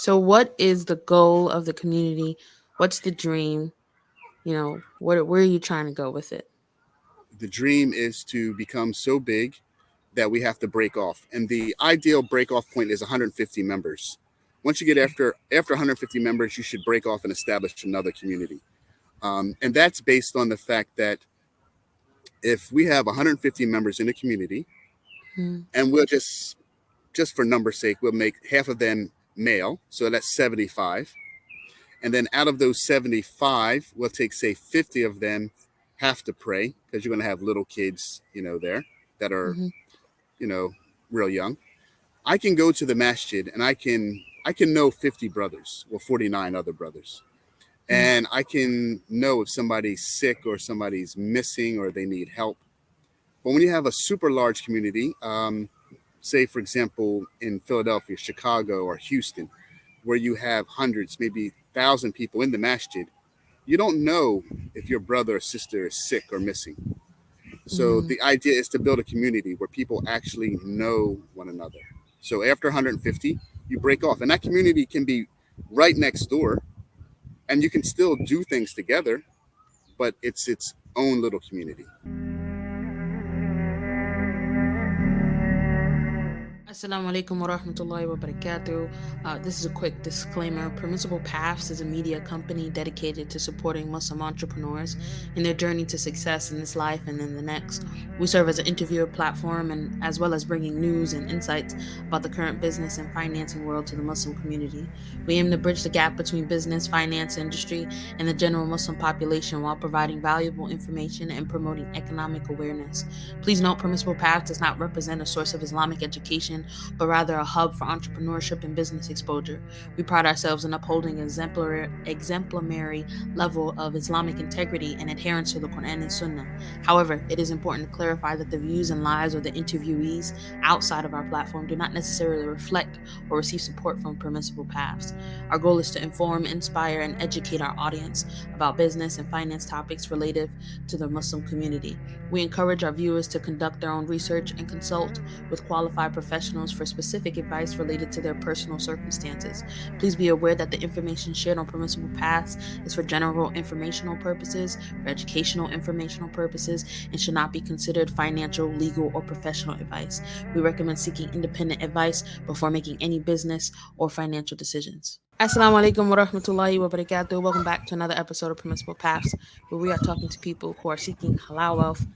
So, what is the goal of the community? What's the dream? Where are you trying to go with it? The dream is to become so big that we have to break off. And the ideal break off point is 150 members. Once you get after 150 members, you should break off and establish another community. And that's based on the fact that if we have 150 members in a community, Mm-hmm. and we'll just for number's sake, we'll make half of them male, so that's 75. And then out of those 75, we'll take, say, 50 of them have to pray because you're going to have little kids, there that are, Mm-hmm. you know, real young. I can go to the masjid and I can know 50 brothers or 49 other brothers. And I can know if somebody's sick or somebody's missing or they need help. But when you have a super large community, say, for example, in Philadelphia, Chicago, or Houston, where you have hundreds, maybe 1,000 people in the masjid, you don't know if your brother or sister is sick or missing. So Mm-hmm. the idea is to build a community where people actually know one another. So after 150, you break off, and that community can be right next door, and you can still do things together, but it's its own little community. Assalamu alaikum wa rahmatullahi wa barakatuh. This is a quick disclaimer. Permissible Paths is a media company dedicated to supporting Muslim entrepreneurs in their journey to success in this life and in the next. We serve as an interviewer platform and as well as bringing news and insights about the current business and financing world to the Muslim community. We aim to bridge the gap between business, finance, industry, and the general Muslim population while providing valuable information and promoting economic awareness. Please note, Permissible Path does not represent a source of Islamic education, but rather a hub for entrepreneurship and business exposure. We pride ourselves in upholding an exemplary level of Islamic integrity and adherence to the Quran and Sunnah. However, it is important to clarify that the views and lives of the interviewees outside of our platform do not necessarily reflect or receive support from Permissible Paths. Our goal is to inform, inspire, and educate our audience about business and finance topics related to the Muslim community. We encourage our viewers to conduct their own research and consult with qualified professionals for specific advice related to their personal circumstances. Please be aware that the information shared on Permissible Paths is for general informational purposes, for educational informational purposes, and should not be considered financial, legal, or professional advice. We recommend seeking independent advice before making any business or financial decisions. Assalamu alaikum wa rahmatullahi wa barakatuh. Welcome back to another episode of Permissible Paths, where we are talking to people who are seeking halal wealth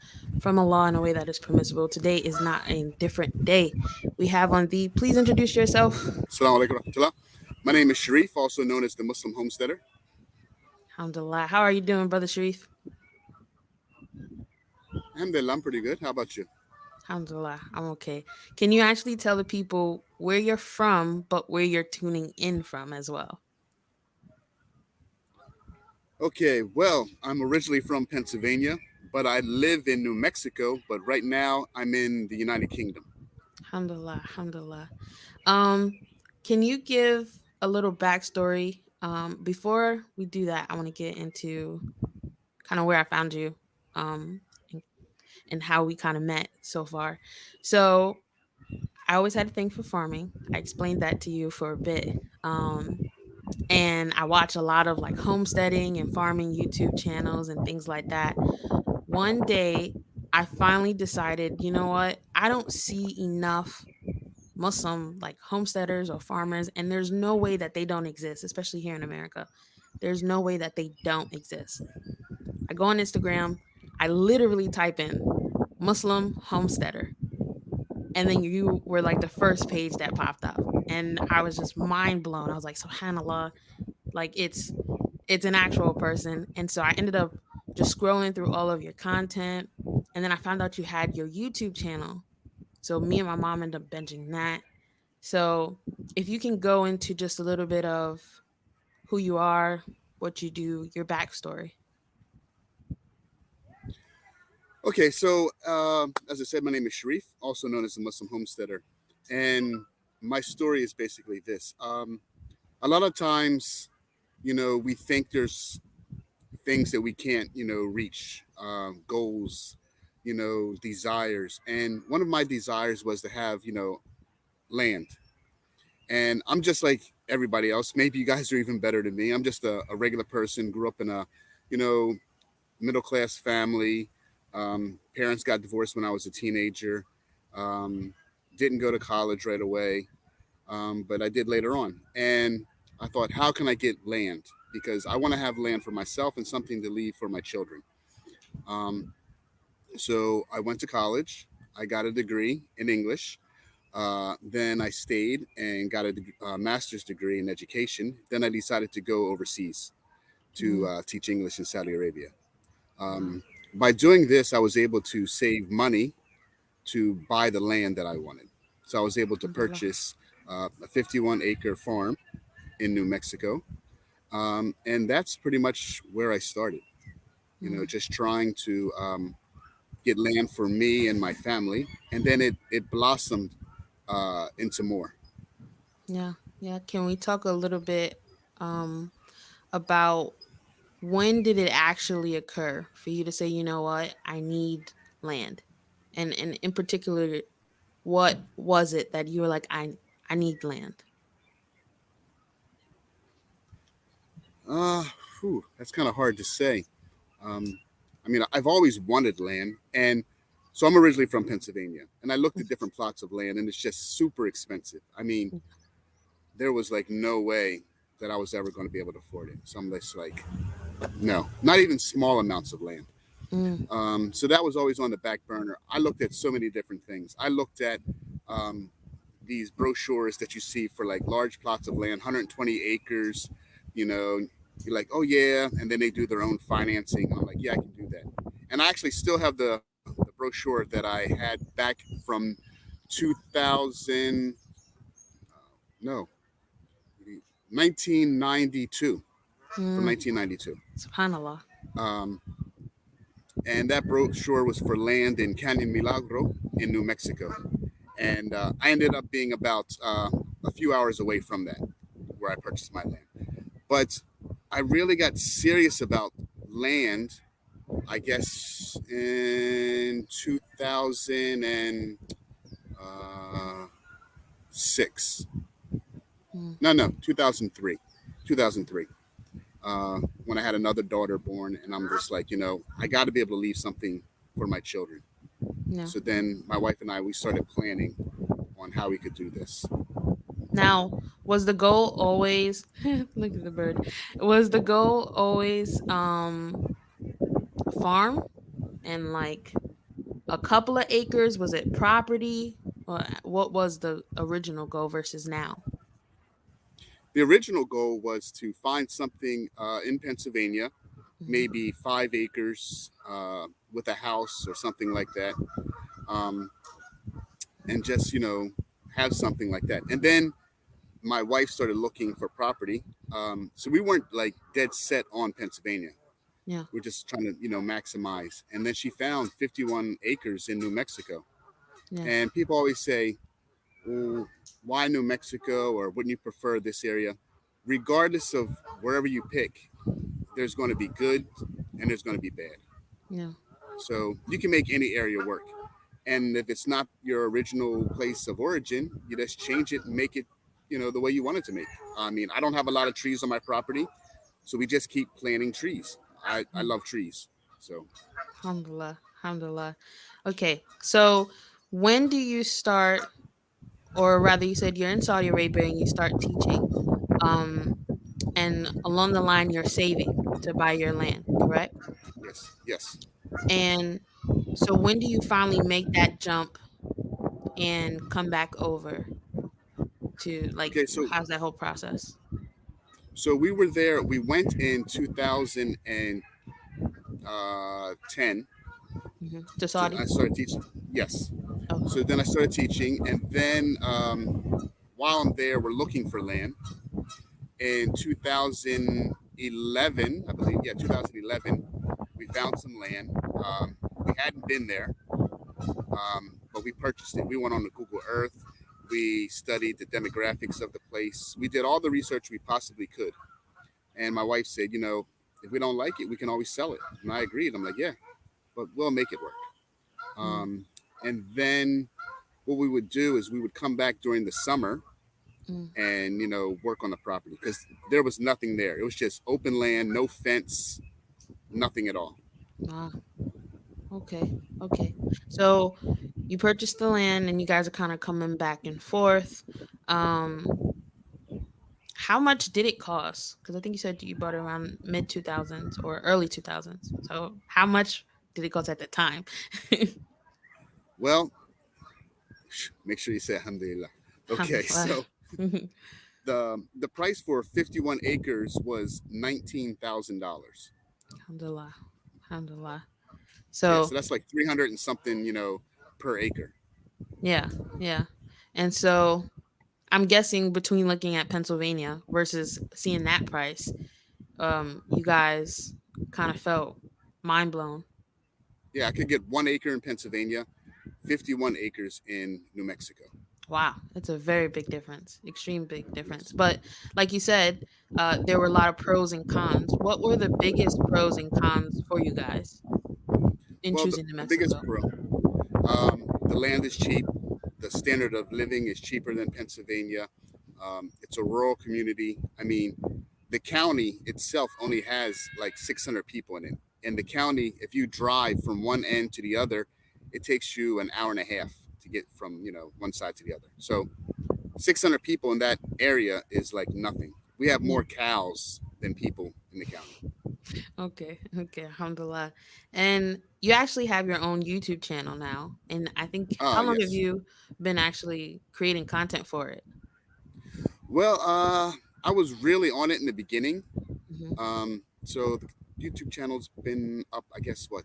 from Allah in a way that is permissible. Today is not a different day. We have on the, please introduce yourself. Assalamu alaikum rahmatullah. My name is Shareef, also known as the Muslim Homesteader. Alhamdulillah. How are you doing, Brother Shareef? Alhamdulillah, I'm pretty good. How about you? Alhamdulillah. I'm okay. Can you actually tell the people where you're from, but where you're tuning in from as well? Okay, well, I'm originally from Pennsylvania, but I live in New Mexico, but right now I'm in the United Kingdom. Alhamdulillah. Alhamdulillah. Um, can you give a little backstory? Before we do that, I want to get into kind of where I found you, um, and, and how we kind of met so far. So I always had a thing for farming. I explained that to you for a bit. And I watch a lot of like homesteading and farming YouTube channels and things like that. One day, I finally decided, you know what? I don't see enough Muslim like homesteaders or farmers, and there's no way that they don't exist, especially here in America. There's no way that they don't exist. I go on Instagram, I literally type in Muslim homesteader, and then you were like the first page that popped up. And I was just mind blown. I was like, subhanAllah, like it's an actual person. And so I ended up just scrolling through all of your content. And then I found out you had your YouTube channel. So me and my mom ended up binging that. So if you can go into just a little bit of who you are, what you do, your backstory. Okay, so as I said, my name is Shareef, also known as the Muslim Homesteader. And my story is basically this. A lot of times, we think there's things that we can't, reach, goals, desires. And one of my desires was to have, land. And I'm just like everybody else. Maybe you guys are even better than me. I'm just a regular person. Grew up in a, you know, middle class family. Parents got divorced when I was a teenager. Um, didn't go to college right away, but I did later on. And I thought, how can I get land? Because I want to have land for myself and something to leave for my children. Um, so I went to college. I got a degree in English. Then I stayed and got a master's degree in education. Then I decided to go overseas to Mm, teach English in Saudi Arabia. wow. Um, by doing this, I was able to save money to buy the land that I wanted. So I was able to Alhamdulillah. purchase a 51-acre farm in New Mexico. And that's pretty much where I started, Mm, just trying to get land for me and my family. And then it blossomed into more. yeah, yeah. Can we talk a little bit um about when did it actually occur for you to say, you know what, I need land? And in particular, what was it that you were like, I need land? Uh, that's kind of hard to say. Um, I mean, I've always wanted land, and so I'm originally from Pennsylvania, and I looked at different plots of land, and it's just super expensive. I mean, there was like no way that I was ever going to be able to afford it. So I'm just like, no, not even small amounts of land. Mm, So that was always on the back burner. I looked at so many different things. I looked at um, these brochures that you see for like large plots of land, 120 acres. You know, you're like, oh yeah, and then they do their own financing. I'm like, yeah, I can do that. And I actually still have the brochure that I had back from 2000. No, 1992, from mm, 1992. subhanallah. Um, and that brochure was for land in Canyon Milagro in New Mexico. And I ended up being about a few hours away from that, where I purchased my land. But I really got serious about land, I guess, in 2006. Mm, No, 2003. 2003. When I had another daughter born, and I'm just like, I got to be able to leave something for my children. yeah. So then my wife and I, we started planning on how we could do this. Now, was the goal always look at the bird. Was the goal always a farm and like a couple of acres? Was it property? Or what was the original goal versus now? The original goal was to find something in Pennsylvania, Hmm. maybe 5 acres with a house or something like that, um, and just have something like that. And then my wife started looking for property, so we weren't like dead set on Pennsylvania. Yeah, We're just trying to maximize. And then she found 51 acres in New Mexico. yeah, And people always say, well, why New Mexico, or wouldn't you prefer this area? Regardless of wherever you pick, there's going to be good and there's going to be bad. yeah. So you can make any area work. And if it's not your original place of origin, you just change it and make it, the way you want it to make. I mean, I don't have a lot of trees on my property, so we just keep planting trees. I Mm. love trees. So Alhamdulillah, alhamdulillah. Okay, so when do you start, or rather, you said you're in Saudi Arabia and you start teaching, um, and along the line you're saving to buy your land, correct? yes, yes. And so when do you finally make that jump and come back over to like Okay, so how's that whole process? we were there. We went in 2010 To to I Saudi? started teaching. Yes. Okay. So then I started teaching, and then while I'm there, we're looking for land. In 2011, I believe, yeah, 2011, we found some land. We hadn't been there, but we purchased it. We went on the Google Earth. We studied the demographics of the place. We did all the research we possibly could. And my wife said, if we don't like it, we can always sell it. And I agreed. I'm like, yeah, but we'll make it work. Mm, Um, and then what we would do is we would come back during the summer, Mm. and work on the property because there was nothing there. It was just open land, no fence, nothing at all. Ah, okay. Okay. So you purchased the land and you guys are kind of coming back and forth. Um, how much did it cost? Because I think you said you bought it around mid 2000s or early 2000s. So how much did it cost at the time? Well, make sure you say alhamdulillah. Okay, Alhamdulillah. so the price for 51 acres was $19,000. Alhamdulillah. Alhamdulillah. Yeah, so So that's like 300 and something, per acre. yeah, yeah. And so I'm guessing between looking at Pennsylvania versus seeing that price, you guys kind of felt mind blown. Yeah, I could get 1 acre in Pennsylvania, 51 acres in New Mexico. Wow, it's a very big difference, extreme big difference. Yes. But like you said, there were a lot of pros and cons. What were the biggest pros and cons for you guys in Well, the, choosing New the biggest Mexico? pro, the land is cheap. The standard of living is cheaper than Pennsylvania. It's a rural community. I mean, the county itself only has like 600 people in it. And the county, if you drive from one end to the other, it takes you an hour and a half to get from one side to the other. So 600 people in that area is like nothing. We have Yeah. more cows than people in the county. Okay. Okay. Alhamdulillah. And you actually have your own YouTube channel now. And I think, how long have Yes. you been actually creating content for it? Well, I was really on it in the beginning. Hmm. So the YouTube channel's been up, I guess, what,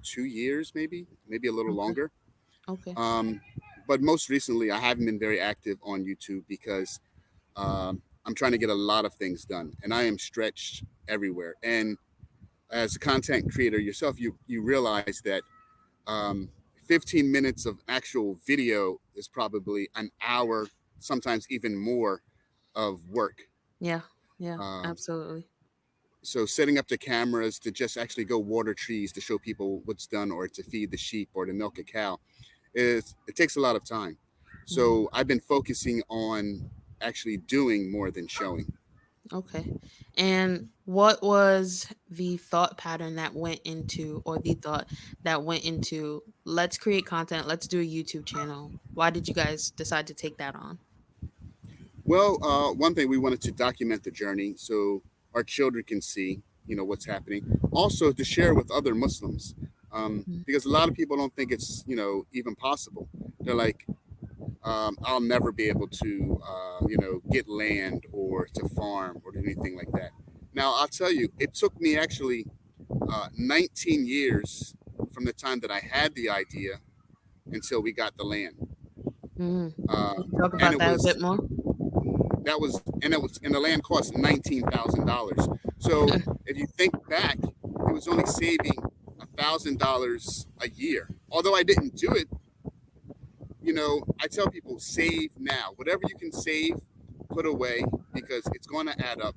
2 years, maybe a little Okay. longer. Okay. Um, but most recently, I haven't been very active on YouTube because I'm trying to get a lot of things done, and I am stretched everywhere. And as a content creator yourself, you realize that 15 minutes of actual video is probably an hour, sometimes even more, of work. Yeah. Yeah. Um, Absolutely. so setting up the cameras to just actually go water trees to show people what's done, or to feed the sheep, or to milk a cow, it takes a lot of time. Hmm. So I've been focusing on actually doing more than showing. Okay. And what was the thought pattern that went into, or the thought that went into, let's create content, let's do a YouTube channel? Why did you guys decide to take that on? Well, one thing, we wanted to document the journey so our children can see, what's happening. Also, to share with other Muslims, Mm. because a lot of people don't think it's, even possible. They're like, I'll never be able to, get land or to farm or anything like that. Now, I'll tell you, it took me actually 19 years from the time that I had the idea until we got the land. Mm. Uh, Can you talk and about it that a was bit more? and the land cost $19,000. So if you think back, it was only saving $1,000 a year. Although I didn't do it, I tell people, save now. Whatever you can save, put away, because it's going to add up.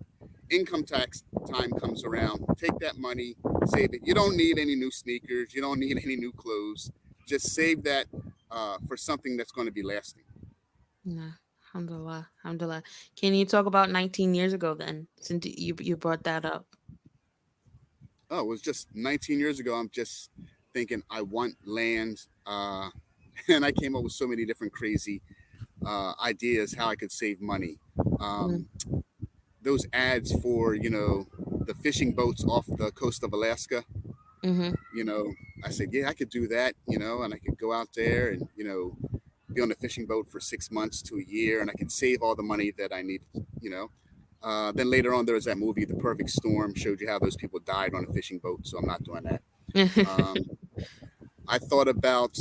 Income tax time comes around. Take that money, save it. You don't need any new sneakers. You don't need any new clothes. Just save that for something that's going to be lasting. Yeah. Alhamdulillah. Alhamdulillah. Can you talk about 19 years ago then, since you brought that up? Oh, it was just 19 years ago. I'm just thinking I want land, and I came up with so many different crazy ideas how I could save money. Mm. Um, those ads for the fishing boats off the coast of Alaska. Mhm. You know, I said, yeah, I could do that. And I could go out there and be on a fishing boat for 6 months to a year, and I could save all the money that I need. You know, then later on, there was that movie, The Perfect Storm, showed you how those people died on a fishing boat. So I'm not doing that. Um, I thought about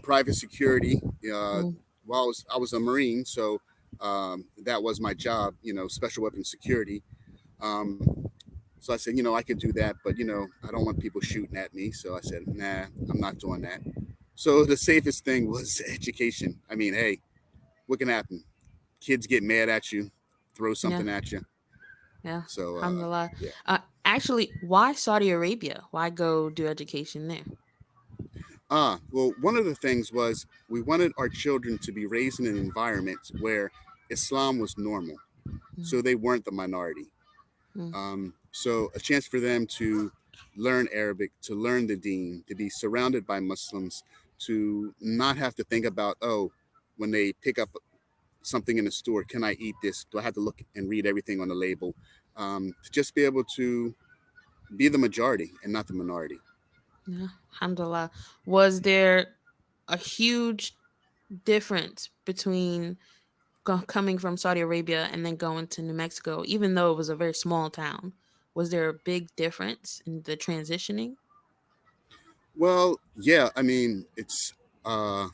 private security. Mm. While I was a Marine, so that was my job. Special weapons security. Um, so I said, I could do that, but I don't want people shooting at me. So I said, nah, I'm not doing that. So the safest thing was education. I mean, hey, what can happen? Kids get mad at you, throw Yeah. something at you. Yeah. So Alhamdulillah. yeah. Actually, why Saudi Arabia? Why go do education there? Well, one of the things was we wanted our children to be raised in an environment where Islam was normal, Mm, so they weren't the minority. mm, So a chance for them to learn Arabic, to learn the Deen, to be surrounded by Muslims, to not have to think about, oh, when they pick up something in the store, can I eat this? Do I have to look and read everything on the label? To just be able to be the majority and not the minority. yeah, alhamdulillah. Was there a huge difference between coming from Saudi Arabia and then going to New Mexico, even though it was a very small town? Was there a big difference in the transitioning? Well, yeah, I mean, uh,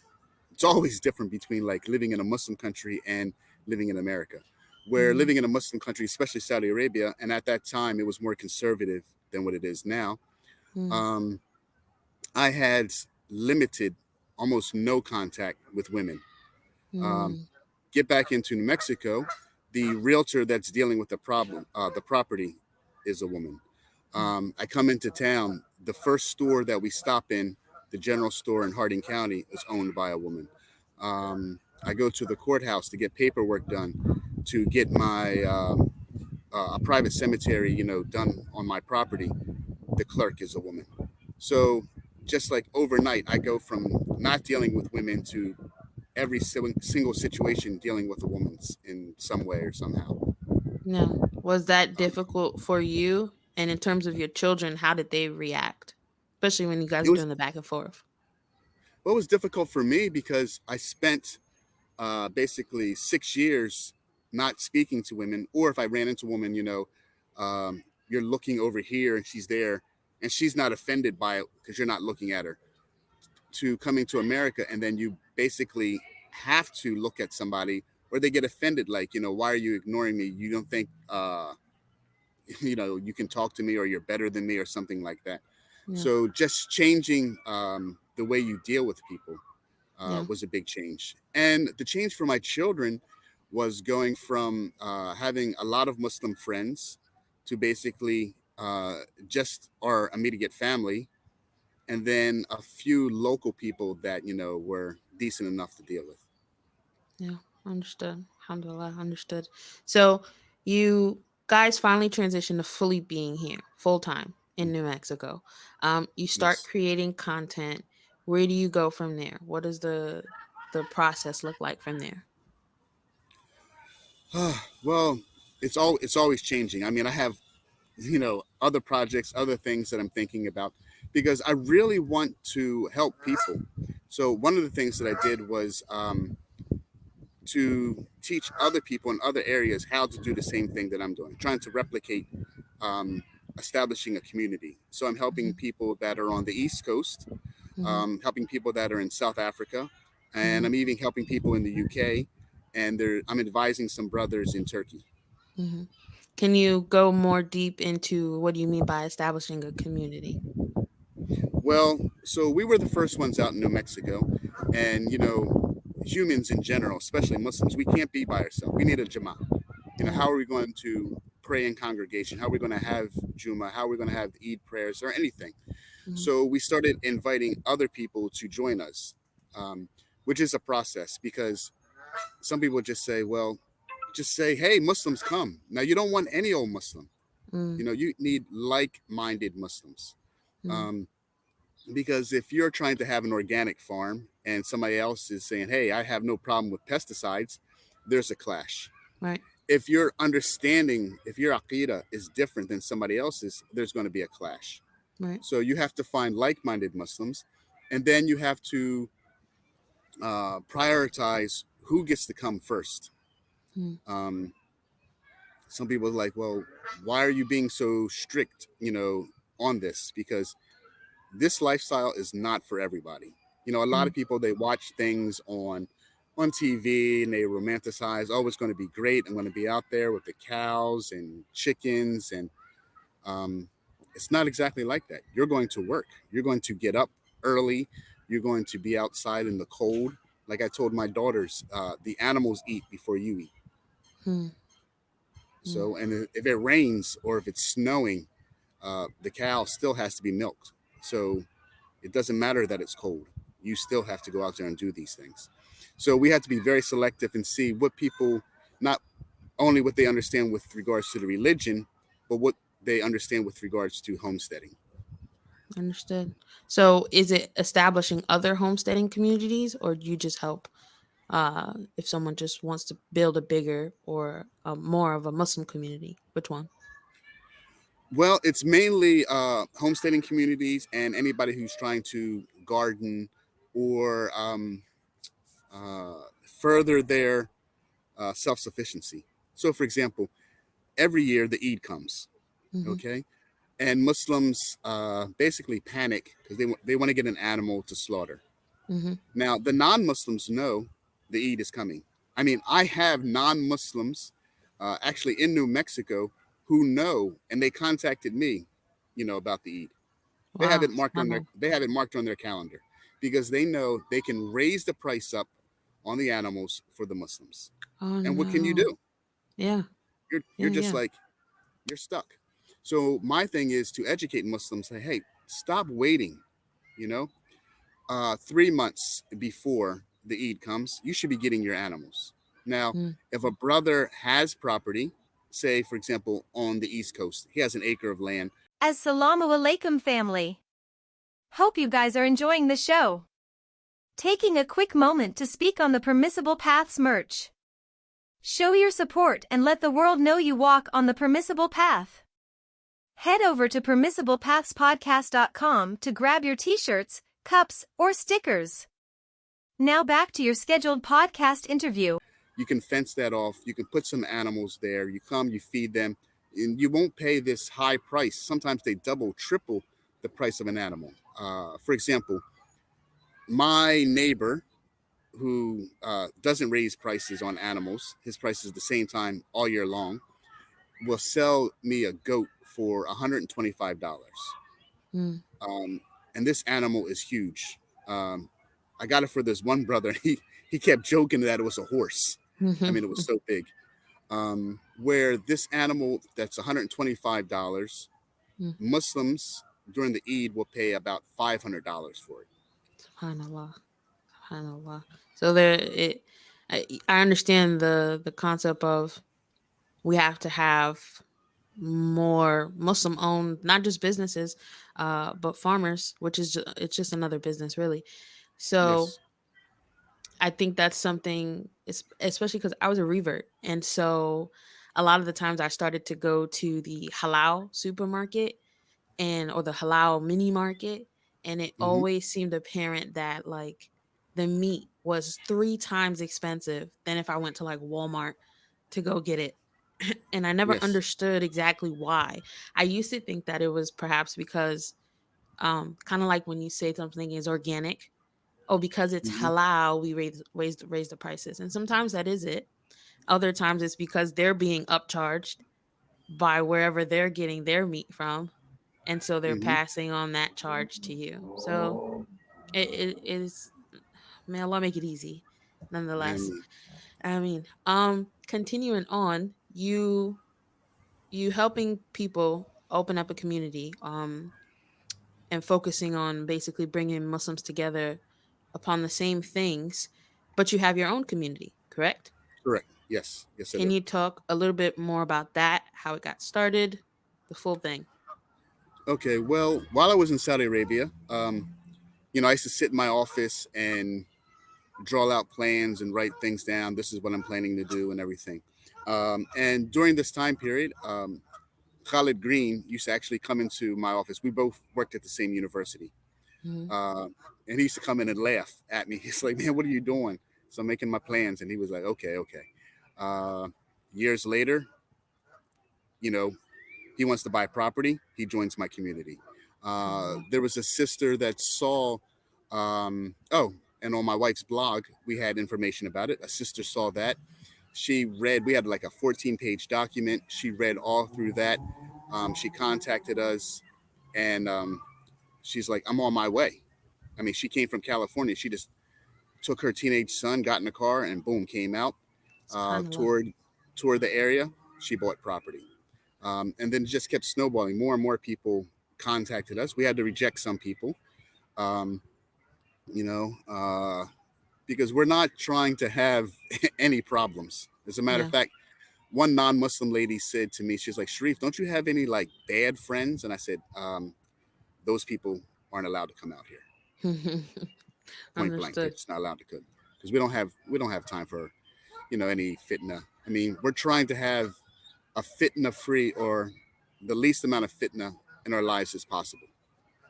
it's always different between like living in a Muslim country and living in America. Where Mm, living in a Muslim country, especially Saudi Arabia, and at that time it was more conservative than what it is now. mm, Um, I had limited, almost no contact with women. Um, mm, get back into New Mexico, the realtor that's dealing with the property, is a woman. mm, I come into town. The first store that we stop in, the general store in Harding County, is owned by a woman. I go to the courthouse to get paperwork done, to get my a private cemetery, done on my property. The clerk is a woman. So just like overnight, I go from not dealing with women to every single situation dealing with a woman in some way or somehow. yeah. Was that Um, difficult for you? And in terms of your children, how did they react? Especially when you guys it are was doing the back and forth. what was difficult for me because I spent basically 6 years not speaking to women, or if I ran into a woman, you're looking over here and she's there, and she's not offended by it because you're not looking at her. To coming to America, and then you basically have to look at somebody, or they get offended, like, why are you ignoring me? You don't think you can talk to me, or you're better than me, or something like that. Yeah. So just changing the way you deal with people Yeah. was a big change. And the change for my children was going from having a lot of Muslim friends to basically just our immediate family, and then a few local people that were decent enough to deal with. Yeah, understood. Alhamdulillah, understood. So you guys finally transitioned to fully being here, full time in New Mexico. You start Yes. creating content. Where do you go from there? What does the process look like from there? Well, it's always changing. I mean, I have other projects, other things that I'm thinking about, because I really want to help people. So one of the things that I did was to teach other people in other areas how to do the same thing that I'm doing, trying to replicate um, establishing a community. So I'm helping Hmm. people that are on the East Coast, Hmm. helping people that are in South Africa, and Hmm. I'm even helping people in the UK, and I'm advising some brothers in Turkey. Hmm. Can you go more deep into what do you mean by establishing a community? Well, so we were the first ones out in New Mexico, and humans in general, especially Muslims, we can't be by ourselves. We need a Jama. Yeah. How are we going to pray in congregation? How are we going to have Juma? How are we going to have Eid prayers or anything? Hmm. So we started inviting other people to join us, um, which is a process, because some people just say, well, just say, hey, Muslims, come. Now, you don't want any old Muslim. Mm, You need like minded Muslims. mm, Um, because if you're trying to have an organic farm and somebody else is saying, hey, I have no problem with pesticides, there's a clash. right. If your understanding, if your aqidah is different than somebody else's, there's going to be a clash. Right. So you have to find like minded Muslims, and then you have to prioritize who gets to come first. Mm, Um, some people are like, well, why are you being so strict, on this? Because this lifestyle is not for everybody. A lot mm, of people, they watch things on TV and they romanticize, oh, it's going to be great. I'm going to be out there with the cows and chickens, and um, it's not exactly like that. You're going to work. You're going to get up early. You're going to be outside in the cold. Like I told my daughters, the animals eat before you eat. mm, mm, So, and if it rains or if it's snowing, the cow still has to be milked. So It doesn't matter that it's cold. You still have to go out there and do these things. So we have to be very selective and see what people, not only what they understand with regards to the religion, but what they understand with regards to homesteading. Understood. So is it establishing other homesteading communities, or do you just help if someone just wants to build a bigger or more of a Muslim community? Which one? Well, it's mainly homesteading communities and anybody who's trying to garden or further their self sufficiency. So, for example, every year the Eid comes, Mm-hmm. okay? And Muslims basically panic because they want to get an animal to slaughter. Mm-hmm. Now, the non Muslims know the Eid is coming. I mean, I have non Muslims actually in New Mexico who know, and they contacted me, about the Eid. Wow. They have it marked on their calendar because they know they can raise the price up on the animals for the Muslims. Oh And what can you no. do? Yeah. You're Yeah. just Yeah. like you're stuck. So my thing is to educate Muslims. Say, hey, stop waiting. You know, 3 months before the Eid comes, you should be getting your animals. Now, Mm. if a brother has property, say for example on the East Coast, he has an acre of land. Assalamu alaikum, family. Hope you guys are enjoying the show. Taking a quick moment to speak on the Permissible Paths merch. Show your support and let the world know you walk on the permissible path. Head over to permissiblepathspodcast.com to grab your t-shirts, cups, or stickers. Now back to your scheduled podcast interview. You can fence that off. You can put some animals there. You come, you feed them, and you won't pay this high price. Sometimes they double, triple the price of an animal. For example, my neighbor who doesn't raise prices on animals, his prices the same time all year long, will sell me a goat for $125. Mm. Um, and this animal is huge. Um, I got it for this one brother. He kept joking that it was a horse. I mean, it was so big. Where this animal that's $125, Mm. Muslims during the Eid will pay about $500 for it. Subhanallah. Subhanallah. So I understand the concept of we have to have more Muslim owned, not just businesses, but farmers, which is it's just another business, really. So Yes. I think that's something, especially because I was a revert, and so a lot of the times I started to go to the halal supermarket and or the halal mini market, and it Hmm. always seemed apparent that like the meat was 3 times expensive than if I went to like Walmart to go get it. And I never Yes. understood exactly why. I used to think that it was perhaps because kind of like when you say something is organic, oh, because it's Hmm. halal, we raise the prices. And sometimes that is it. Other times it's because they're being upcharged by wherever they're getting their meat from, and so they're Hmm. passing on that charge to you. So it is, may Allah make it easy. Nonetheless, And I mean, continuing on, you helping people open up a community, and focusing on basically bringing Muslims together upon the same things, but you have your own community, correct? correct. Yes. Yes, I Can do. you talk a little bit more about that, how it got started, the full thing? Okay. Well, while I was in Saudi Arabia, I used to sit in my office and draw out plans and write things down. This is what I'm planning to do and everything. And during this time period, Khalid Green used to actually come into my office. We both worked at the same university. Hmm. Uh, and he used to come in and laugh at me. He's like, man, what are you doing? So I'm making my plans. And he was like, okay, okay. Uh, Years later, you know, he wants to buy property. He joins my community. SubhanAllah. There was a sister that saw, oh, and on my wife's blog, we had information about it. A sister saw that. She read, we had like a 14-page document. She read all through that. She contacted us and she's like, I'm on my way. I mean, she came from California. She just took her teenage son, got in the car, and boom, came out, uh, SubhanAllah. toured, toured the area. She bought property. And then it just kept snowballing. More and more people contacted us. We had to reject some people. Um, you know, because we're not trying to have any problems. As a matter of Yeah. fact, one non-Muslim lady said to me, she's like, Shareef, don't you have any like bad friends? And I said, those people aren't allowed to come out here. Point blank, they're Understood. just not allowed to come because we don't have time for any fitna. I mean, we're trying to have a fitna free or the least amount of fitna in our lives as possible.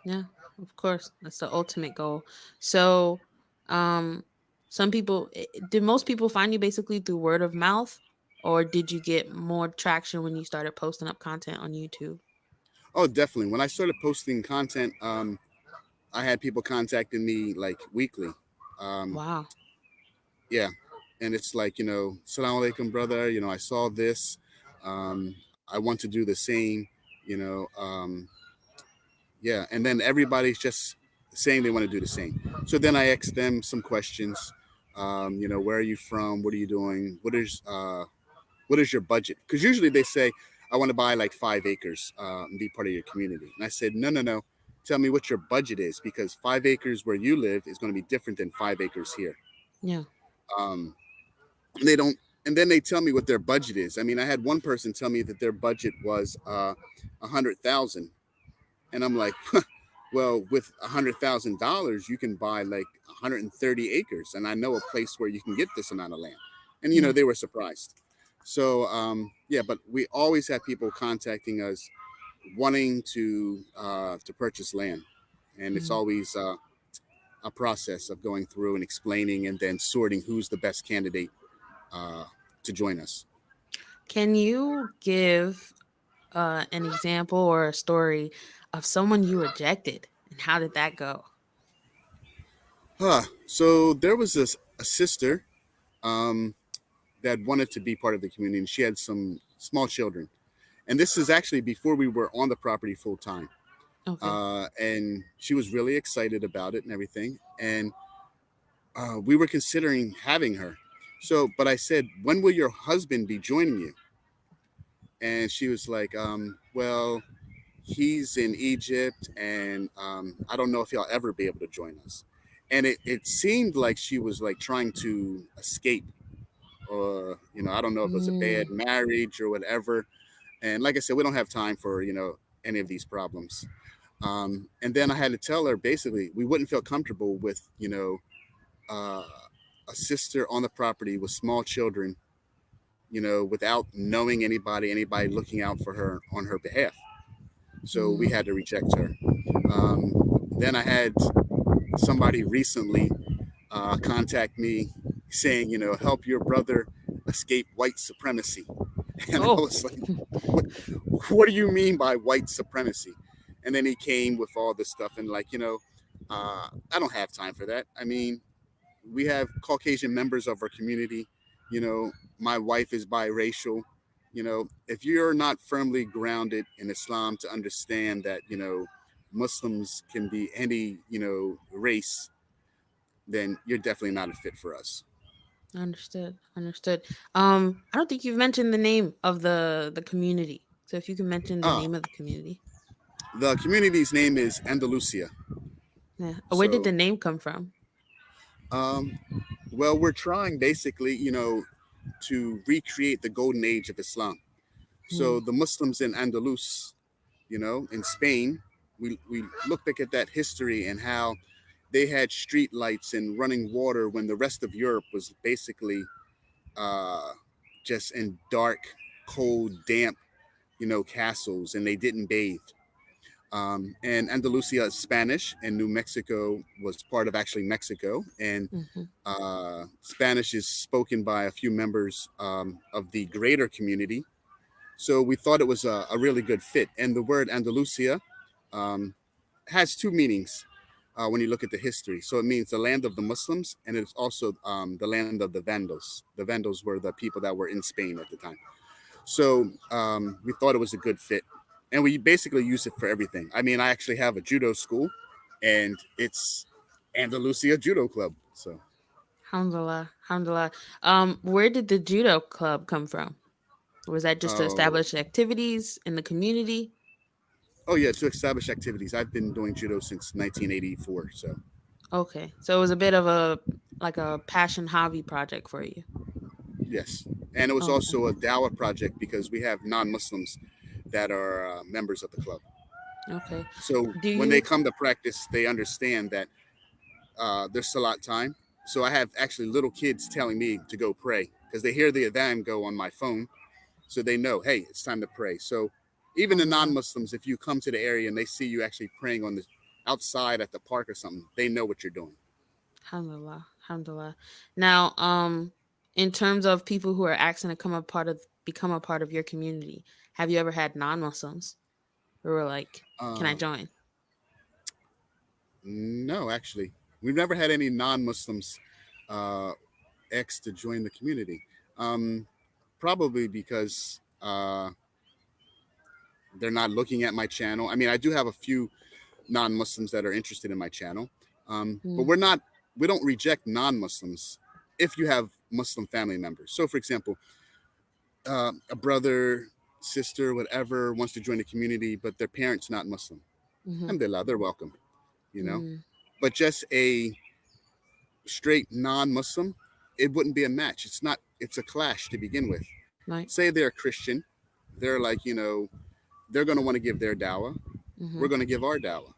Yeah, of course. That's the ultimate goal. So, um, some people, did most people find you basically through word of mouth, or did you get more traction when you started posting up content on YouTube? Oh, definitely. When I started posting content, I had people contacting me like weekly. Um, Wow. yeah, and it's like salam alaikum, brother. I saw this. I want to do the same. You know, um, yeah, and then everybody's just saying they want to do the same. So then I asked them some questions. Where are you from? What are you doing? What is your budget? Because usually they say, I want to buy like 5 acres and be part of your community. And I said, no, no, no. Tell me what your budget is because 5 acres where you live is going to be different than 5 acres here. Yeah. Um, they don't, and then they tell me what their budget is. I mean, I had one person tell me that their budget was 100,000, and I'm like, well, with $100,000, you can buy like 130 acres, and I know a place where you can get this amount of land. And Yeah. they were surprised. So yeah, but we always have people contacting us wanting to purchase land, and it's Mhm. always a process of going through and explaining, and then sorting who's the best candidate uh, to join us. Can you give an example or a story of someone you rejected, and how did that go? So there was a sister um, that wanted to be part of the community, and she had some small children. And this is actually before we were on the property full time. Okay. And she was really excited about it and everything. And we were considering having her. So, but I said, when will your husband be joining you? And she was like, well, he's in Egypt, and I don't know if he'll ever be able to join us. And it seemed like she was like trying to escape, or I don't know if it was a bad Mm, marriage or whatever. And like I said, we don't have time for any of these problems. And then I had to tell her basically we wouldn't feel comfortable with uh, a sister on the property with small children, without knowing anybody looking out for her on her behalf. So we mm. had to reject her. Um, then I had somebody recently contact me saying, help your brother escape white supremacy. And I Oh. was like, what, what do you mean by white supremacy? And then he came with all this stuff, and like, I don't have time for that. I mean, we have Caucasian members of our community. My wife is biracial. If you're not firmly grounded in Islam to understand that, Muslims can be any, race, then you're definitely not a fit for us. Understood. Understood. I don't think you've mentioned the name of the community. So if you can mention the Ah, name of the community. the community's name is Andalusia. Yeah. Where did So, the name come from? um, well, we're trying basically, to recreate the golden age of Islam. So Mm, the Muslims in Andalus, in Spain, we look back at that history and how they had street lights and running water when the rest of Europe was basically uh, just in dark, cold, damp, castles, and they didn't bathe. And Andalusia is Spanish, and New Mexico was part of actually Mexico. And mhm, Spanish is spoken by a few members of the greater community. So we thought it was a really good fit. And the word Andalusia um, has two meanings when you look at the history. So it means the land of the Muslims, and it's also the land of the Vandals. The Vandals were the people that were in Spain at the time. So we thought it was a good fit, and we basically use it for everything. I mean, I actually have a judo school, and it's Andalusia Judo Club. So, Alhamdulillah. Alhamdulillah. Where did the judo club come from? Was that just to oh, establish activities in the community? Oh yeah, to establish activities. I've been doing judo since 1984. So Okay. So it was a bit of a like a passion hobby project for you. yes, and it was Okay. also a Dawah project because we have non-Muslims that are members of the club. Okay. So Do when they you come to practice, they understand that there's Salat time. So I have actually little kids telling me to go pray because they hear the adhan go on my phone, so they know, hey, it's time to pray. So even the alhamdulillah. non-Muslims, if you come to the area and they see you actually praying on the outside at the park or something, they know what you're doing. Alhamdulillah. Alhamdulillah. Now, in terms of people who are asking to become a part of your community, have you ever had non-Muslims who were like, "Can I Um, join?" no, actually, we've never had any non-Muslims uh, ex to join the community. Um, Probably because they're not looking at my channel. I mean, I do have a few non-Muslims that are interested in my channel, but Mm, we don't reject non-Muslims if you have Muslim family members. So, for example, a brother, sister, whatever wants to join the community, but their parents not Muslim. mm-hmm, Alhamdulillah, they're welcome. You know, mm, but just a straight non-Muslim, it wouldn't be a match. It's not. It's a clash to begin with. right. Say they're Christian, they're like, they're going to want to give their dawah. Mm-hmm. We're going to give our dawah.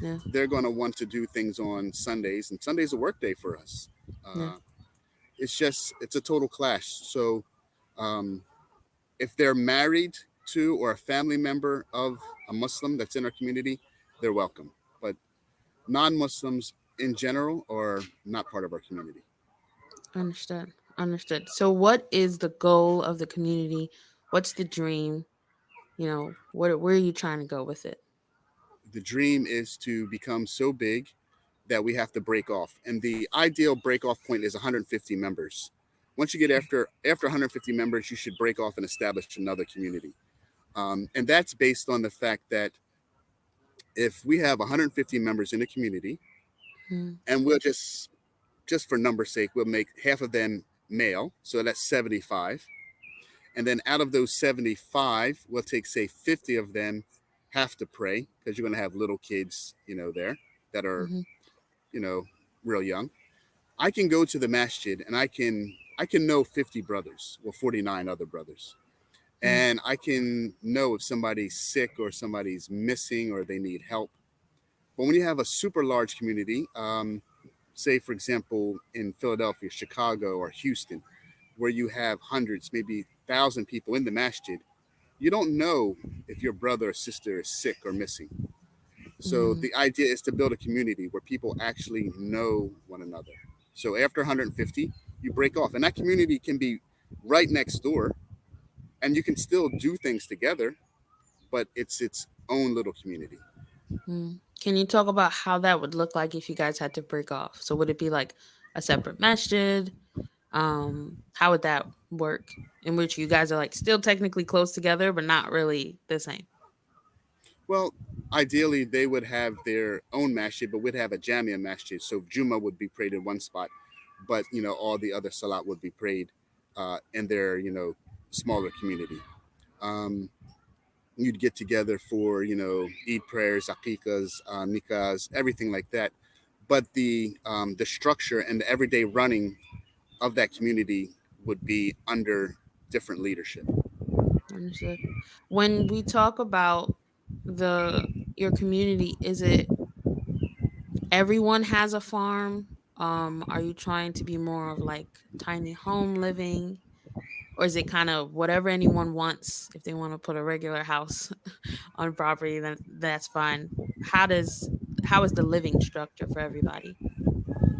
Yeah. They're going to want to do things on Sundays, and Sunday's a work day for us. Yeah. Uh, it's a total clash. So um, if they're married to or a family member of a Muslim that's in our community, they're welcome. But non-Muslims in general are not part of our community. Understood. Understood. So, what is the goal of the community? What's the dream? Where are you trying to go with it? The dream is to become so big that we have to break off, and the ideal break off point is 150 members. Once you get after 150 members, you should break off and establish another community. And that's based on the fact that if we have 150 members in a community, Mm, and we'll just for number's sake, we'll make half of them male, so that's 75. And then out of those 75, we'll take, say, 50 of them have to pray because you're going to have little kids, there that are, mm-hmm, you know, real young. I can go to the masjid and I can know 50 brothers, well, 49 other brothers. mm, And I can know if somebody's sick or somebody's missing or they need help. But when you have a super large community, say, for example, in Philadelphia, Chicago, or Houston, where you have hundreds, maybe 1,000 people in the masjid, you don't know if your brother or sister is sick or missing. So mm, the idea is to build a community where people actually know one another. So after 150, you break off, and that community can be right next door, and you can still do things together, but it's its own little community. mm. Can you talk about how that would look like if you guys had to break off? So, would it be like a separate masjid? How would that work? In which you guys are like still technically close together, but not really the same. Well, ideally, they would have their own masjid, but we'd have a Jamia masjid. So Juma would be prayed in one spot, but all the other salat would be prayed in their smaller community. Um, you'd get together for Eid prayers, aqiqas, nikahs, everything like that. But the structure and the everyday running of that community would be under different leadership. Understood. When we talk about the your community, is it everyone has a farm? Are you trying to be more of like tiny home living? Or is it kind of whatever anyone wants? If they want to put a regular house on property, then that's fine. How is the living structure for everybody?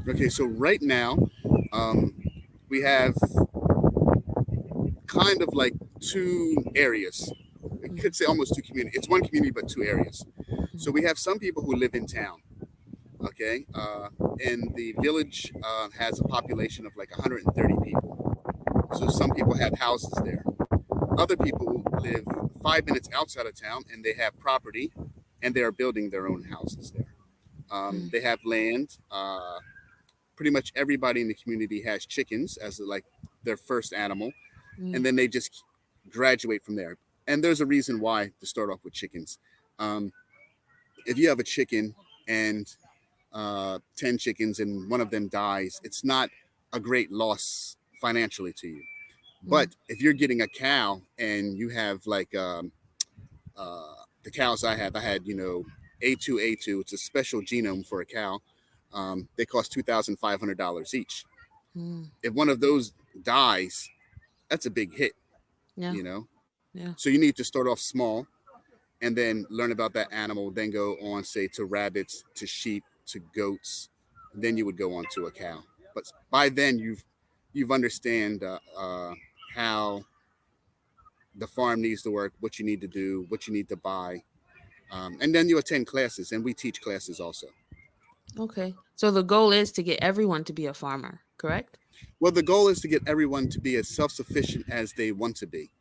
Okay, so right now um, we have kind of like two areas. I Mm, could say almost two communities. It's one community, but two areas. So mhm, we have some people who live in town. Okay, and the village has a population of like 130 people. So some people have houses there. Other people live 5 minutes outside of town and they have property and they are building their own houses there. mm, They have land. Pretty much everybody in the community has chickens as like their first animal, mm, and then they just graduate from there. And there's a reason why to start off with chickens. Um, if you have a chicken and 10 chickens and one of them dies, it's not a great loss financially to you. But Mm, if you're getting a cow and you have like the cows I had, A2A2, it's a special genome for a cow. They cost $2,500 each. mm, If one of those dies, that's a big hit, yeah, you know? yeah. So you need to start off small and then learn about that animal, then go on, say, to rabbits, to sheep, to goats. Then you would go on to a cow. But by then, you've understand how the farm needs to work, what you need to do, what you need to buy, and then you attend classes, and we teach classes also. Okay. So the goal is to get everyone to be a farmer, correct? Well, the goal is to get everyone to be as self-sufficient as they want to be.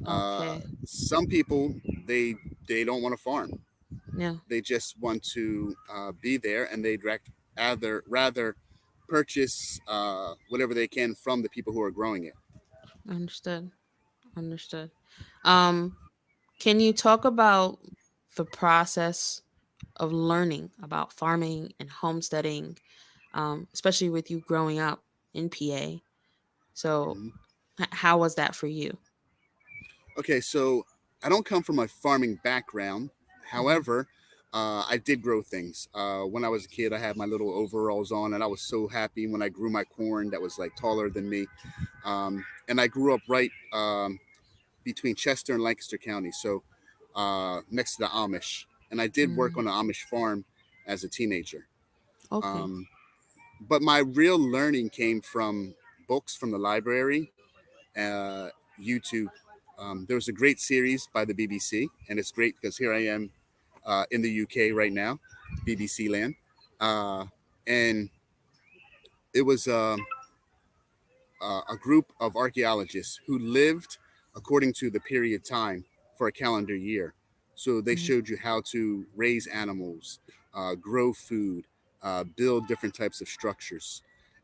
Okay. Some people they they don't want to farm; Yeah, they just want to be there, and they'd rather purchase whatever they can from the people who are growing it. understood. Understood. Um, can you talk about the process of learning about farming and homesteading, especially with you growing up in PA? So, Mhm. how was that for you? Okay, so I don't come from a farming background. Hmm. However, I did grow things. When I was a kid, I had my little overalls on, and I was so happy when I grew my corn that was like taller than me. And I grew up right between Chester and Lancaster County, so next to the Amish. And I did work Mm, on an Amish farm as a teenager. okay. Um, but my real learning came from books from the library, uh, YouTube. There was a great series by the BBC, and it's great because here I am in the UK right now, BBC land, and it was a group of archaeologists who lived according to the period time for a calendar year. So they Mm, showed you how to raise animals, grow food, build different types of structures.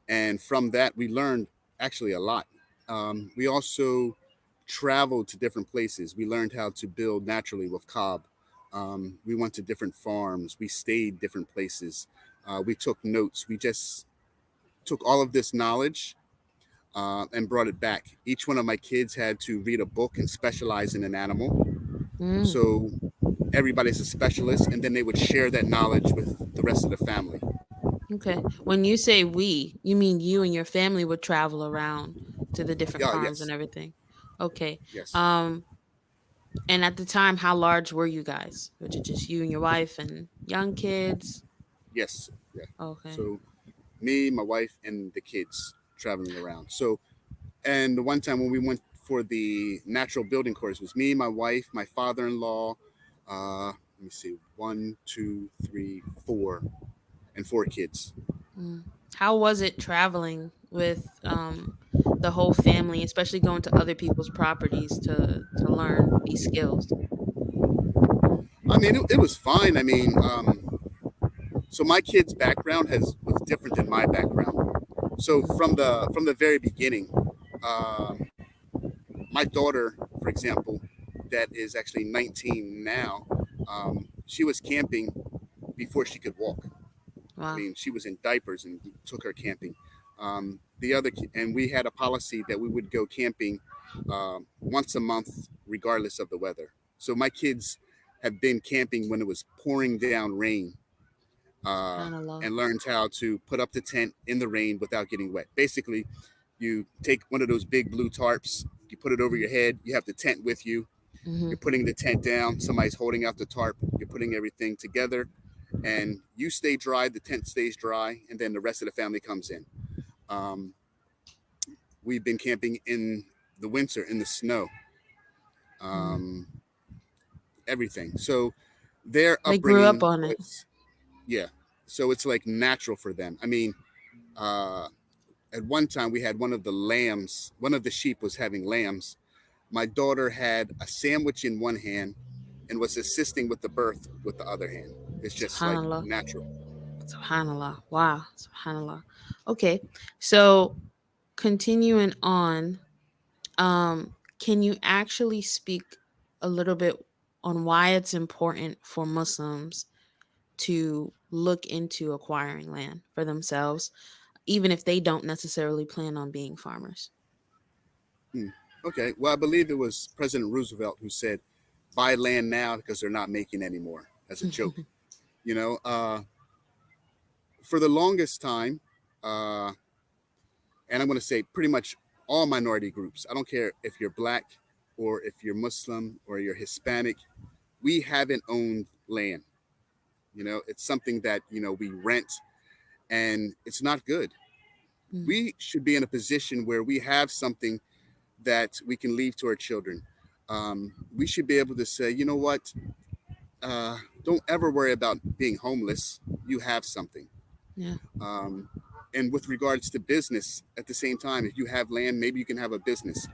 And from that, we learned actually a lot. We also traveled to different places. We learned how to build naturally with cob. We went to different farms. We stayed different places. We took notes. We just took all of this knowledge and brought it back. Each one of my kids had to read a book and specialize in an animal. mm, So everybody's a specialist, and then they would share that knowledge with the rest of the family. okay. When you say we, you mean you and your family would travel around to the different Yeah, farms and yes, everything. Okay. yes, Um, and at the time, how large were you guys? Was it just you and your wife and young kids? yes, yeah. Okay. So me, my wife, and the kids traveling around. So, and the one time when we went for the natural building course was me, my wife, my father-in-law. Let me see, one, two, three, four, and four kids. Mm. How was it traveling with the whole family, especially going to other people's properties to learn these skills? I mean, it was fine. I mean, so my kid's background has was different than my background. So Mm, from the very beginning, uh, my daughter, for example, that is actually 19 now, she was camping before she could walk. I wow. mean, she was in diapers and we took her camping. And we had a policy that we would go camping once a month, regardless of the weather. So my kids have been camping when it was pouring down rain Subhanallah. and learned how to put up the tent in the rain without getting wet. Basically, you take one of those big blue tarps, you put it over Mm, your head, you have the tent with you, mhm, you're putting the tent down, somebody's holding out the tarp, you're putting everything together, and you stay dry, the tent stays dry, and then the rest of the family comes in. Um, we've been camping in the winter, in the snow, mm. um, everything. So their They grew up upbringing on it. was, yeah. So it's like natural for them. I mean, uh, at one time we had one of the sheep was having lambs. My daughter had a sandwich in one hand and was assisting with the birth with the other hand. It's just like Subhanallah. natural. Subhanallah. Wow. Subhanallah. Okay. So continuing on, can you actually speak a little bit on why it's important for Muslims to look into acquiring land for themselves, even if they don't necessarily plan on being farmers. Hmm. Okay. Well, I believe it was President Roosevelt who said, "Buy land now because they're not making any more," as a joke. You know, for the longest time, uh, and I'm going to say pretty much all minority groups. I don't care if you're black or if you're Muslim or you're Hispanic. We haven't owned land. It's something that we rent, and it's not good. Mm, We should be in a position where we have something that we can leave to our children. We should be able to say, you know what, don't ever worry about being homeless. You have something. yeah. Um, and with regards to business, at the same time, if you have land, maybe you can have a business.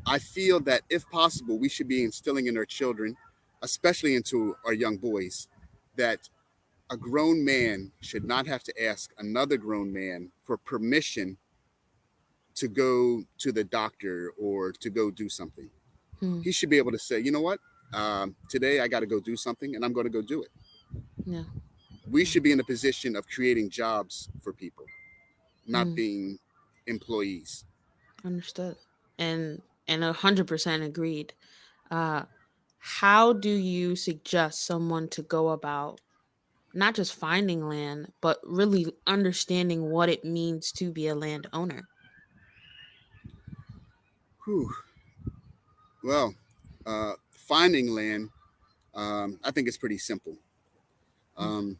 I feel that if possible, we should be instilling in our children, especially into our young boys, that a grown man should not have to ask another grown man for permission to go to the doctor or to go do something. Mm, He should be able to say, you know what, today I got to go do something and I'm going to go do it. yeah. We Yeah. should be in a position of creating jobs for people, not Mm, being employees. understood. And 100% agreed. Uh, how do you suggest someone to go about not just finding land, but really understanding what it means to be a landowner? Whew. Well, finding land, I think it's pretty simple. Mm, Um,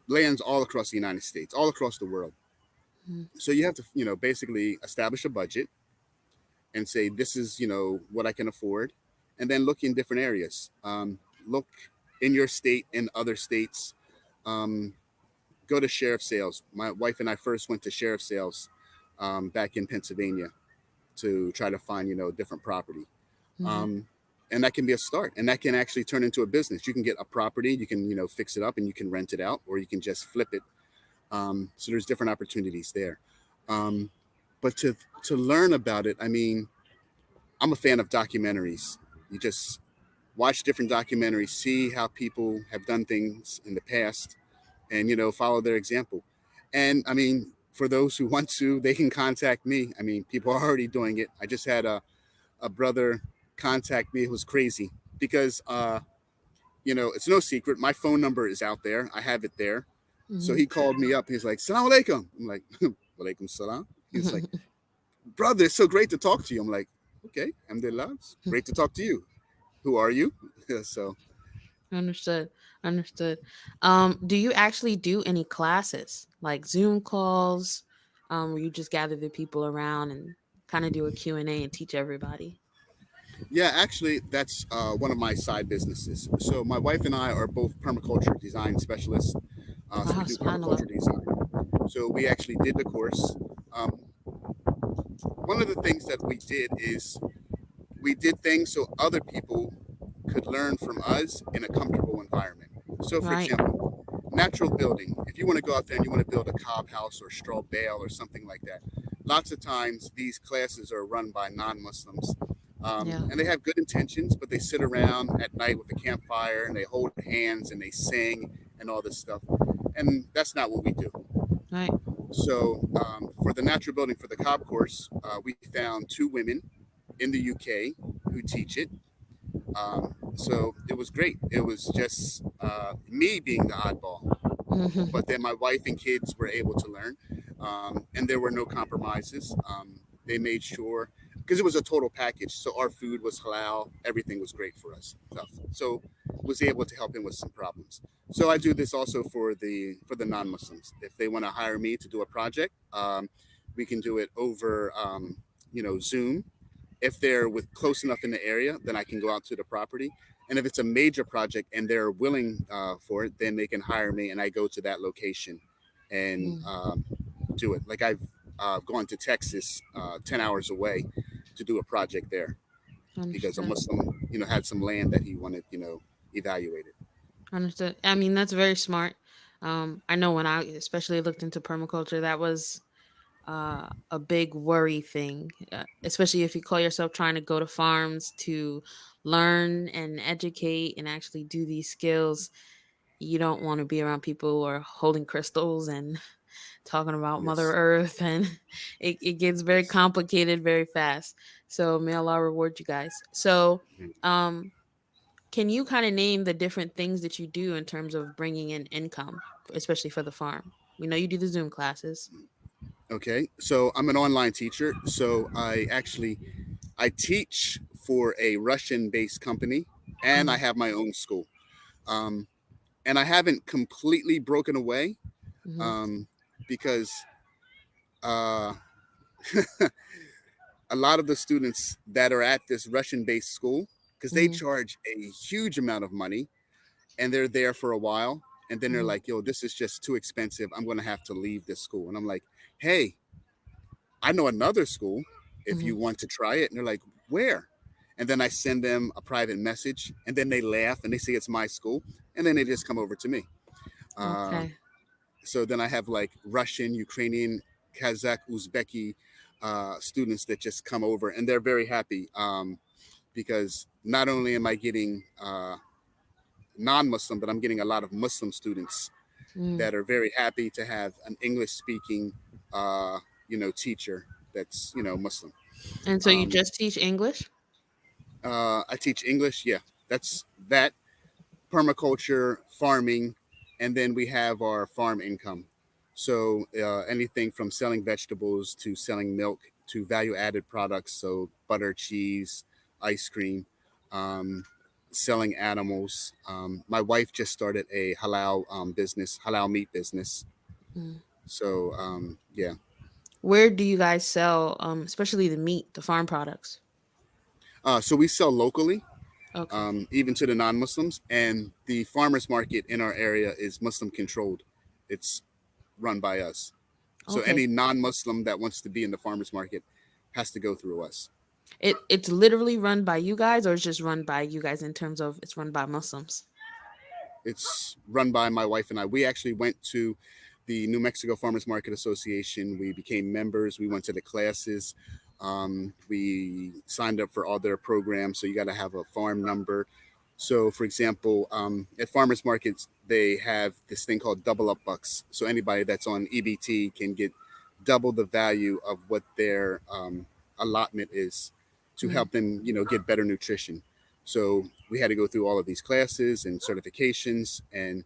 Lands all across the United States, all across the world. mm, So you have to, basically establish a budget and say, this is, what I can afford. And then look in different areas. Look in your state and other states. Um, Go to sheriff sales. My wife and I first went to sheriff sales back in Pennsylvania to try to find, different property. mhm, Um, and that can be a start, and that can actually turn into a business. You can get a property, you can, fix it up and you can rent it out, or you can just flip it. So there's different opportunities there. Um, but to learn about it, I mean, I'm a fan of documentaries. You just watch different documentaries, see how people have done things in the past, and follow their example. And I mean, for those who want to, they can contact me. I mean, people are already doing it. I just had a brother contact me. It was crazy because it's no secret. My phone number is out there. I have it there. So mhm, he called me up. He's like, "Salam alaikum." I'm like, "Walaikum salam." He's like, "Brother, it's so great to talk to you." I'm like, "Okay, alhamdulillah, it's great to talk to you. Who are you?" So understood. Understood. Do you actually do any classes like Zoom calls, where you just gather the people around and kind of do a Q&A and teach everybody? yeah, actually, that's one of my side businesses. So my wife and I are both permaculture design specialists. So we Wow, do subhanallah. permaculture design. So we actually did the course. One of the things that we did is we did things so other people could learn from us in a comfortable environment. So, for Right. example, natural building. If you want to go out there and you want to build a cob house or straw bale or something like that, lots of times these classes are run by non-Muslims, Yeah. and they have good intentions, but they sit around at night with a campfire and they hold hands and they sing and all this stuff, and that's not what we do. Right. So, for the natural building for the cob course, we found two women in the UK who teach it. So it was great. It was just me being the oddball, but then my wife and kids were able to learn, and there were no compromises. They made sure because it was a total package, so our food was halal, everything was great for us. So was able to help him with some problems. So I do this also for the non-Muslims. If they want to hire me to do a project, we can do it over Zoom. If they're with close enough in the area, then I can go out to the property. And if it's a major project and they're willing for it, then they can hire me and I go to that location and Mm, do it. Like I've gone to Texas, 10 hours away to do a project there because a understood. Muslim, had some land that he wanted, evaluated. Understood. I mean, that's very smart. I know when I especially looked into permaculture, that was a big worry thing, especially if you call yourself trying to go to farms to learn and educate and actually do these skills, you don't want to be around people who are holding crystals and talking about Mother Yes. Earth, and it gets very Yes. complicated very fast. So may Allah reward you guys. So um can you kind of name the different things that you do in terms of bringing in income, especially for the farm? We know you do the Zoom classes. Okay. So I'm an online teacher. So I teach for a Russian-based company, and I Mm-hmm. have my own school. Um, and I haven't completely broken away, Mm-hmm. um, because uh, a lot of the students that are at this Russian-based school, because they Mm-hmm. charge a huge amount of money, and they're there for a while, and then they're Mm-hmm. like, "Yo, this is just too expensive. I'm going to have to leave this school." And I'm like, "Hey, I know another school if Mm-hmm. you want to try it." And they're like, "Where?" And then I send them a private message, and then they laugh and they say it's my school, and then they just come over to me. Uh, Okay. so then I have like Russian, Ukrainian, Kazakh, Uzbeki students that just come over, and they're very happy, because not only am I getting non-Muslim, but I'm getting a lot of Muslim students Mm. that are very happy to have an English-speaking, uh, teacher that's Muslim. And so you Um, just teach English? I teach English. Yeah, that's that. Permaculture, farming, and then we have our farm income. So anything from selling vegetables to selling milk to value-added products, so butter, cheese, ice cream, um, selling animals. My wife just started a halal business, halal meat business. Mm. So yeah, Where do you guys sell, especially the meat, the farm products? so we sell locally, Okay. even to the non-Muslims. And the farmers market in our area is Muslim controlled. It's run by us. So Okay. any non-Muslim that wants to be in the farmers market has to go through us. It's literally run by you guys, or it's just run by you guys in terms of it's run by Muslims? It's run by my wife and I. We actually went to the New Mexico Farmers Market Association. We became members. We went to the classes. We signed up for all their programs. So you got to have a farm number. So, for example, at farmers markets, they have this thing called double up bucks. So anybody that's on EBT can get double the value of what their allotment is to Mm. help them, get better nutrition. So we had to go through all of these classes and certifications, and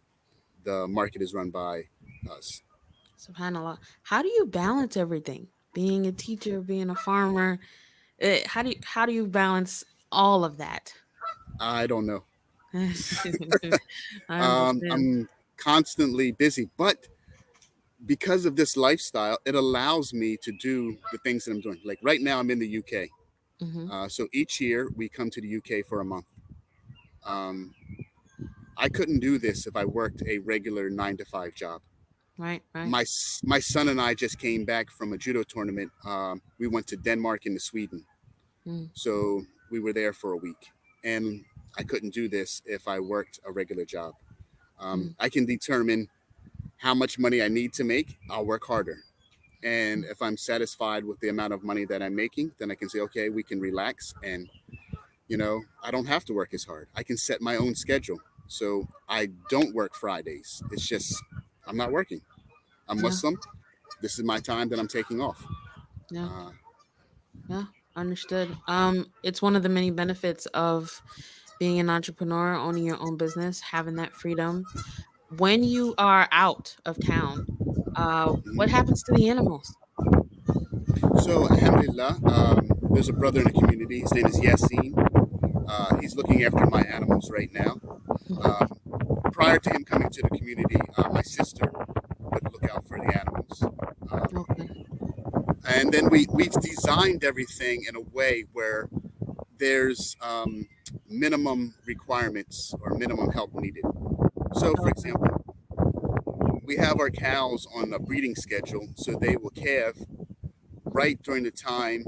the market is run by us. Subhanallah. How do you balance everything? Being a teacher, being a farmer, how do you balance all of that? I don't know. I understand. I'm constantly busy, but because of this lifestyle, it allows me to do the things that I'm doing. Like right now, I'm in the UK. Mhm. So each year we come to the UK for a month. Um, I couldn't do this if I worked a regular 9 to 5 job. Right, right. My son and I just came back from a judo tournament. We went to Denmark and to Sweden. Mm, So we were there for a week, and I couldn't do this if I worked a regular job. mm, I can determine how much money I need to make. I'll work harder. And mm. if I'm satisfied with the amount of money that I'm making, then I can say, okay, we can relax. And, I don't have to work as hard. I can set my own schedule. So I don't work Fridays. It's just, I'm not working. I'm Yeah, Muslim. This is my time that I'm taking off. yeah, Uh, yeah. Understood. It's one of the many benefits of being an entrepreneur, owning your own business, having that freedom. When you are out of town, what happens to the animals? so, alhamdulillah, there's a brother in the community. His name is Yassine. He's looking after my animals right now. Um, Prior to him coming to the community, my sister would look out for the animals. Okay. And then we've designed everything in a way where there's minimum requirements or minimum help needed. So, for Okay. example, we have our cows on a breeding schedule, so they will calve right during the time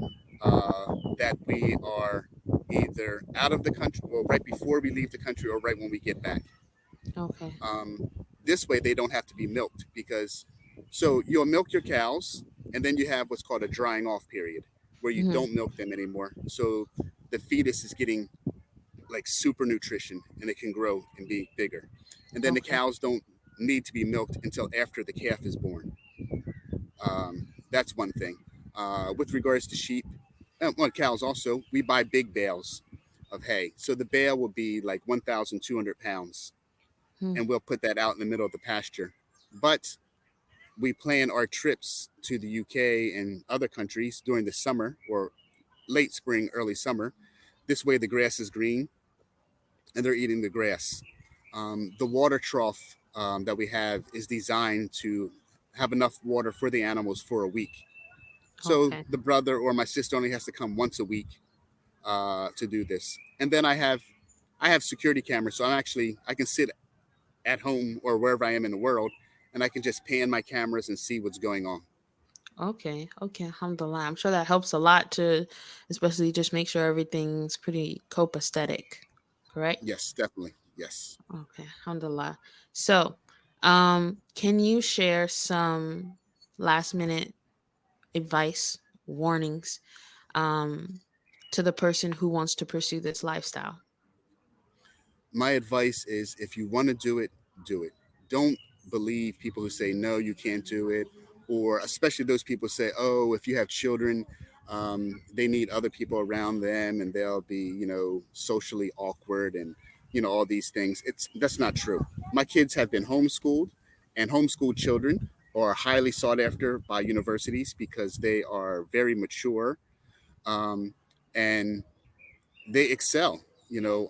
that we are either out of the country, well, right before we leave the country, or right when we get back. Okay. Um, this way, they don't have to be milked because, so you'll milk your cows, and then you have what's called a drying off period where you Hmm. don't milk them anymore. So the fetus is getting like super nutrition, and it can grow and be bigger. And then the Okay. cows don't need to be milked until after the calf is born. That's one thing. With regards to sheep, well, cows also, we buy big bales of hay. So the bale will be like 1,200 pounds, Hmm. and we'll put that out in the middle of the pasture. But we plan our trips to the UK and other countries during the summer or late spring, early summer. This way, the grass is green and they're eating the grass. The water trough that we have is designed to have enough water for the animals for a week. So Okay. the brother or my sister only has to come once a week to do this. And then I have security cameras, so I can sit at home or wherever I am in the world, and I can just pan my cameras and see what's going on. Okay. Okay. Alhamdulillah. I'm sure that helps a lot to, especially just make sure everything's pretty copacetic. Correct? Yes, definitely. Yes. Okay. Alhamdulillah. So, can you share some last minute advice, warnings, um, to the person who wants to pursue this lifestyle? My advice is if you want to do it, do it. Don't believe people who say no, you can't do it, or especially those people say, oh, if you have children, they need other people around them, and they'll be, socially awkward, and all these things. That's not true. My kids have been homeschooled, and homeschooled children are highly sought after by universities because they are very mature, um, and they excel,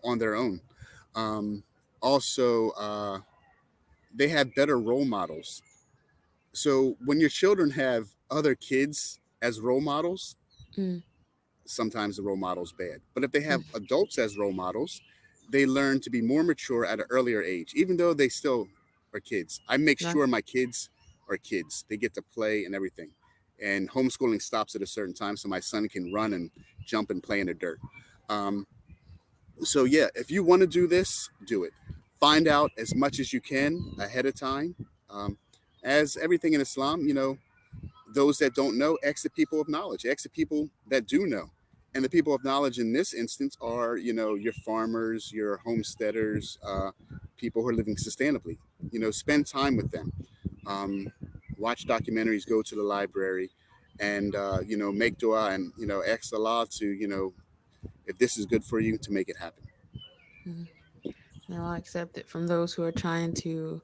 on their own. Um, Also, they have better role models. So when your children have other kids as role models, Mm, sometimes the role model's bad. But if they have mm, adults as role models, they learn to be more mature at an earlier age, even though they still are kids. I make right. sure my kids are kids. They get to play and everything. And homeschooling stops at a certain time so my son can run and jump and play in the dirt. Um, so yeah, if you want to do this, do it. Find out as much as you can ahead of time. um, as everything in Islam, those that don't know, ask the people of knowledge, ask the people that do know. And the people of knowledge in this instance are, your farmers, your homesteaders, people who are living sustainably. Spend time with them. um, Watch documentaries, go to the library, and make dua, and ask Allah to, if this is good for you, to make it happen. Mhm. And I'll accept it from those who are trying to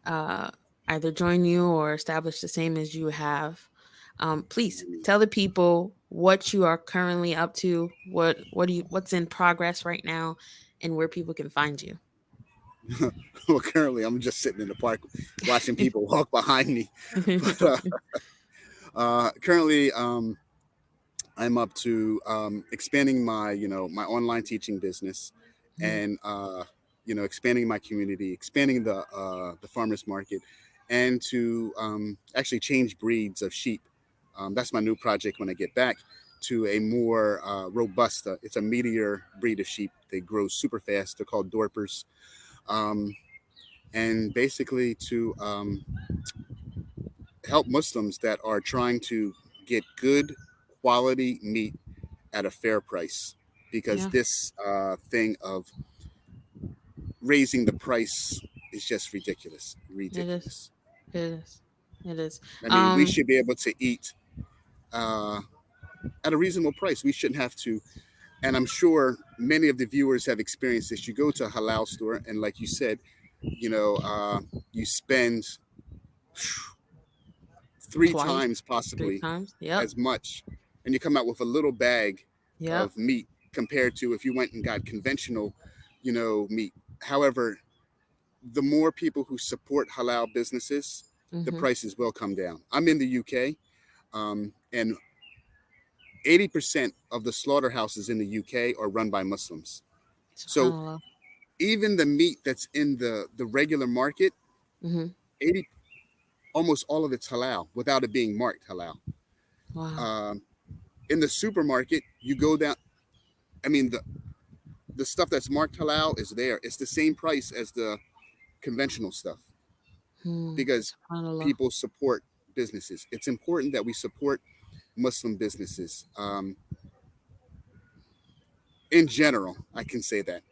uh, either join you or establish the same as you have. Please tell the people what you are currently up to, what's in progress right now, and where people can find you. Well, currently I'm just sitting in the park watching people walk behind me. But currently, I'm up to expanding my, my online teaching business, Mhm. and expanding my community, expanding the farmers market, and to actually change breeds of sheep. That's my new project when I get back, to a more robusta. It's a meteor breed of sheep. They grow super fast. They're called Dorpers. Um, and basically to help Muslims that are trying to get good quality meat at a fair price, because Yeah, this thing of raising the price is just ridiculous. it is. Ridiculous. It is. It is. I mean, we Um, should be able to eat uh, at a reasonable price. We shouldn't have to. And I'm sure many of the viewers have experienced this. You go to a halal store, and like you said, you spend three twice, times three possibly times. Yep. as much, and you come out with a little bag Yep. of meat compared to if you went and got conventional, meat. However, the more people who support halal businesses, the Mm-hmm. prices will come down. I'm in the UK, and 80% of the slaughterhouses in the UK are run by Muslims. So Subhanallah. even the meat that's in the regular market, Mm-hmm. 80 almost all of it's halal without it being marked halal. Wow. Um, in the supermarket, you go down. I mean, the stuff that's marked halal is there. It's the same price as the conventional stuff Hmm. because Subhanallah. people support businesses. It's important that we support Muslim businesses. In general, I can say that.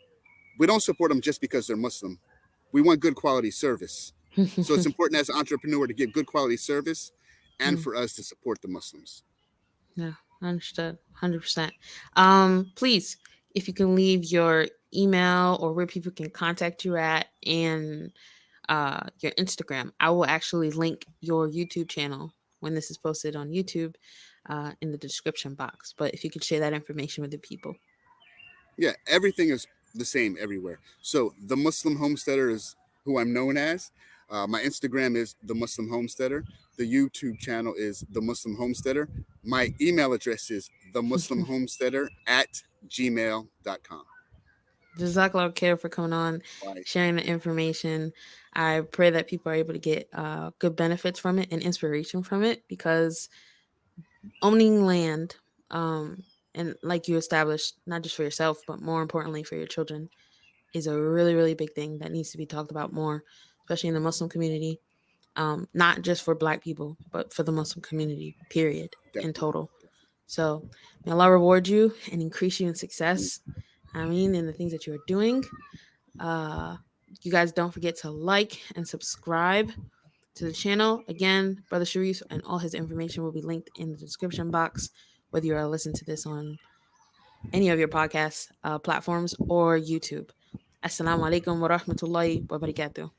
We don't support them just because they're Muslim. We want good quality service. So it's important as an entrepreneur to give good quality service and Mm, for us to support the Muslims. yeah, understood. 100%. Please, if you can leave your email or where people can contact you at and your Instagram, I will actually link your YouTube channel when this is posted on YouTube in the description box. But if you could share that information with the people. Yeah, everything is the same everywhere. So the Muslim Homesteader is who I'm known as. My Instagram is the Muslim Homesteader. The YouTube channel is the Muslim Homesteader. My email address is the Muslim Homesteader at gmail.com. Jazakallah khair for coming on, Bye. sharing the information. I pray that people are able to get good benefits from it and inspiration from it, because owning land, and like you established, not just for yourself, but more importantly for your children, is a really, really big thing that needs to be talked about more, especially in the Muslim community. Not just for Black people, but for the Muslim community, period, in Definitely. total. So may Allah reward you and increase you in success. I mean, in the things that you are doing. Uh, you guys don't forget to like and subscribe to the channel. Again, Brother Shareef and all his information will be linked in the description box, whether you are listening to this on any of your podcast platforms or YouTube. Assalamu alaikum wa rahmatullahi wa barakatuh.